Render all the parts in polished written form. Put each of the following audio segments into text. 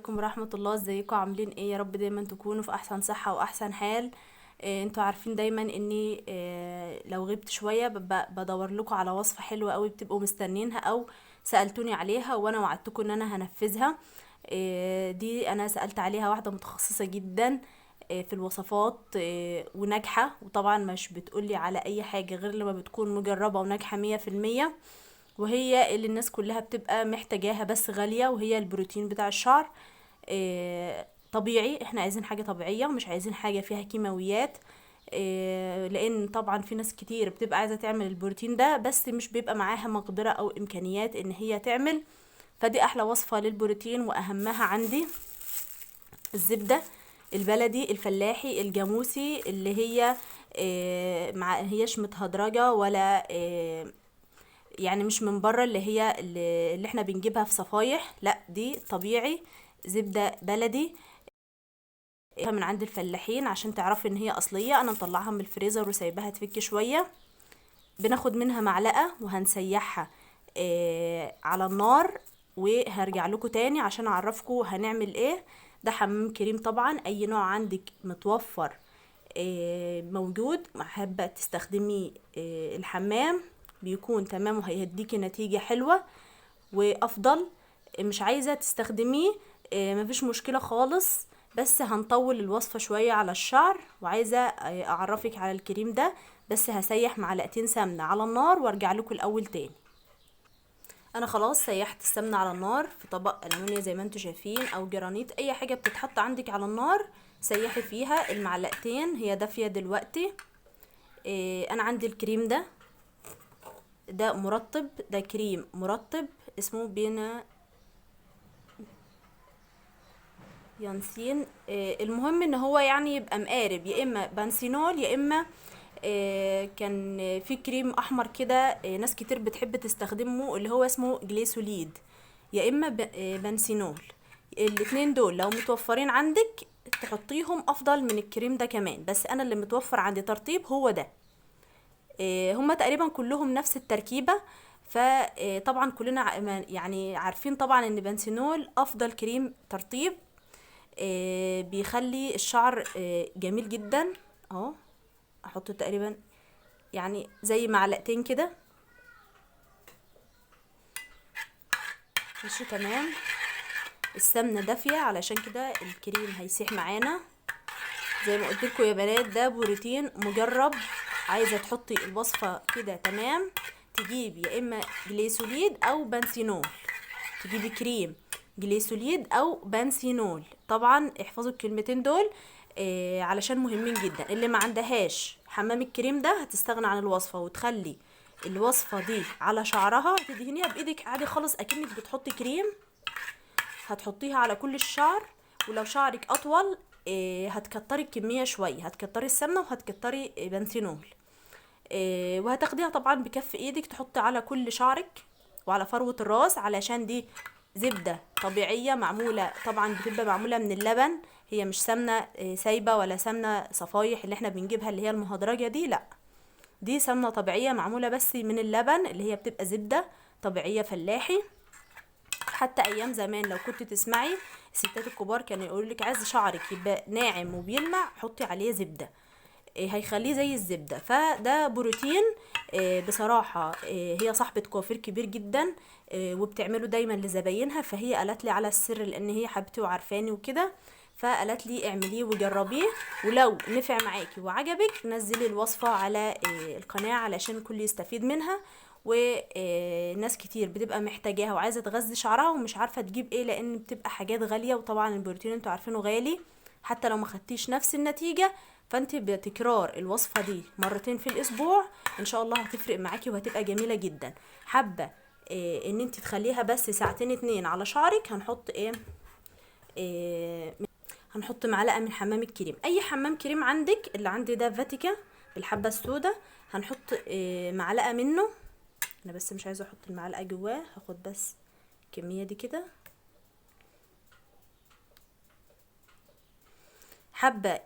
عليكم ورحمة الله. ازيكم عاملين ايه؟ يا رب دايما تكونوا في احسن صحة واحسن حال. انتوا عارفين دايما اني لو غبت شوية بدور لكم على وصفة حلوة قوي بتبقوا مستنينها او سألتوني عليها وانا وعدتكم ان انا هنفذها. دي انا سألت عليها واحدة متخصصة جدا في الوصفات وناجحة، وطبعا مش بتقولي على اي حاجة غير لما بتكون مجربة وناجحة 100%. وهي اللي الناس كلها بتبقى محتاجاها بس غالية، وهي البروتين بتاع الشعر. طبيعي، احنا عايزين حاجة طبيعية، مش عايزين حاجة فيها كيماويات. لان طبعا في ناس كتير بتبقى عايزة تعمل البروتين ده بس مش بيبقى معاها مقدرة او امكانيات ان هي تعمل. فدي احلى وصفة للبروتين واهمها عندي الزبدة البلدي الفلاحي الجاموسي، اللي هي مع هيش متهدرجة ولا يعني مش من بره، اللي احنا بنجيبها في صفايح، لا دي طبيعي. زبدة بلدي من عند الفلاحين عشان تعرفي ان هي اصلية. انا مطلعها من الفريزر وسايباها تفك شوية. بناخد منها معلقة وهنسيحها على النار، وهرجع لكم تاني عشان اعرفكم هنعمل ايه. ده حمام كريم، طبعا اي نوع عندك متوفر موجود، حابة تستخدمي الحمام بيكون تمام وهيديكي نتيجة حلوة وافضل. مش عايزة تستخدميه مفيش مشكلة خالص، بس هنطول الوصفة شوية على الشعر. وعايزة اعرفك على الكريم ده، بس هسيح معلقتين سمنة على النار وارجع لكم الاول تاني. انا خلاص سيحت السمنة على النار في طبق ألمونيا زي ما انتوا شايفين، او جرانيت، اي حاجة بتتحط عندك على النار سيحي فيها المعلقتين. هي دافية دلوقتي. انا عندي الكريم ده مرطب، ده كريم مرطب اسمه بينا يانسين. المهم ان هو يعني يبقى مقارب، يا اما بانسينول يا اما كان في كريم احمر كده ناس كتير بتحب تستخدمه اللي هو اسمه جليسوليد، يا اما بانسينول. الاتنين دول لو متوفرين عندك تحطيهم افضل من الكريم ده كمان، بس انا اللي متوفر عندي ترطيب هو ده. هما تقريبا كلهم نفس التركيبة. فطبعا كلنا يعني عارفين طبعا ان بنسينول افضل كريم ترطيب. بيخلي الشعر جميل جدا اهو. احطه تقريبا يعني زي معلقتين كده. ماشي تمام. السمنة دافية علشان كده الكريم هيسيح معانا. زي ما قلت لكم يا بنات، ده بروتين مجرب. عايزه تحطي الوصفه كده تمام، تجيبي يا اما جليسوليد او بنسينول. تجيبي كريم جليسوليد او بنسينول. طبعا احفظوا الكلمتين دول علشان مهمين جدا. اللي ما عندهاش حمام الكريم ده هتستغنى عن الوصفه وتخلي الوصفه دي على شعرها، تدهنيها بايدك عادي خالص اكنك بتحطي كريم. هتحطيها على كل الشعر. ولو شعرك اطول هتكتري الكميه شويه، هتكتري السمنه وهتكتري بنسينول. وهتاخديها طبعا بكف ايدك تحطي على كل شعرك وعلى فروه الراس، علشان دي زبده طبيعيه معموله، طبعا بتبقى معموله من اللبن. هي مش سمنه سايبه ولا سمنه صفايح اللي احنا بنجيبها اللي هي المهدرجه دي، لا دي سمنه طبيعيه معموله بس من اللبن، اللي هي بتبقى زبده طبيعيه فلاحي. حتى ايام زمان لو كنت تسمعي الستات الكبار كانوا يقولوا لك عايز شعرك يبقى ناعم وبيلمع حطي عليه زبده، هيخليه زي الزبده. فده بروتين بصراحه. هي صاحبه كوافير كبير جدا وبتعمله دايما لزباينها، فهي قالت لي على السر لان هي حبيبتي وعارفاني وكده. فقالت لي اعمليه وجربيه، ولو نفع معاكي وعجبك نزلي الوصفه على القناه علشان الكل يستفيد منها. وناس كتير بتبقى محتاجاها وعايزه تغذي شعرها ومش عارفه تجيب ايه، لان بتبقى حاجات غاليه، وطبعا البروتين انتوا عارفينه غالي. حتى لو ما خدتيش نفس النتيجه، فانت بتكرار الوصفه دي مرتين في الاسبوع ان شاء الله هتفرق معاكي وهتبقى جميله جدا. حابه ان انت تخليها بس ساعتين اتنين على شعرك، هنحط إيه هنحط معلقه من حمام الكريم، اي حمام كريم عندك. اللي عندي ده فاتيكا بالحبه السوداء، هنحط معلقه منه. انا بس مش عايزه احط المعلقه جواه، هاخد بس الكميه دي كده. حابه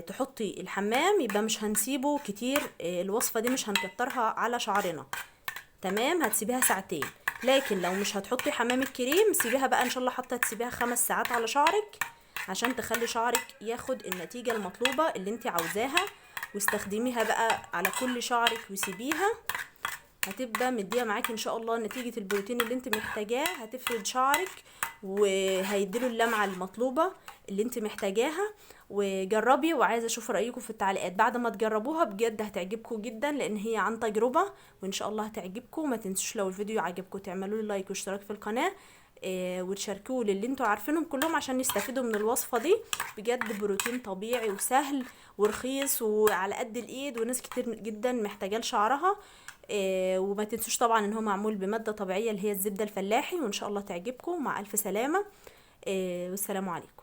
تحطي الحمام يبقى مش هنسيبه كتير. الوصفه دي مش هنكترها على شعرنا، تمام. هتسيبيها ساعتين. لكن لو مش هتحطي حمام الكريم سيبيها بقى ان شاء الله، حتى تسيبيها 5 ساعات على شعرك عشان تخلي شعرك ياخد النتيجة المطلوبة اللي انت عاوزاها، واستخدميها بقى على كل شعرك وسيبيها. هتبقى مديه معاكي ان شاء الله نتيجة البروتين اللي انت محتاجاه، هتفرد شعرك وهيديله اللمعة المطلوبة اللي انت محتاجاها. وجربي، وعايزة اشوف رأيكم في التعليقات بعد ما تجربوها، بجد هتعجبكم جدا لان هي عن تجربة، وان شاء الله هتعجبكم. ما تنسوش لو الفيديو عجبكم تعملوا لي لايك واشتراك في القناة، وتشاركوه للي انتوا عارفينهم كلهم عشان يستفيدوا من الوصفة دي. بجد بروتين طبيعي وسهل ورخيص وعلى قد الايد، وناس كتير جدا محتاجاه لشعرها. وما تنسوش طبعا ان هو معمول بمادة طبيعية اللي هي الزبدة الفلاحي، وان شاء الله تعجبكم. مع الف سلامة، والسلام عليكم.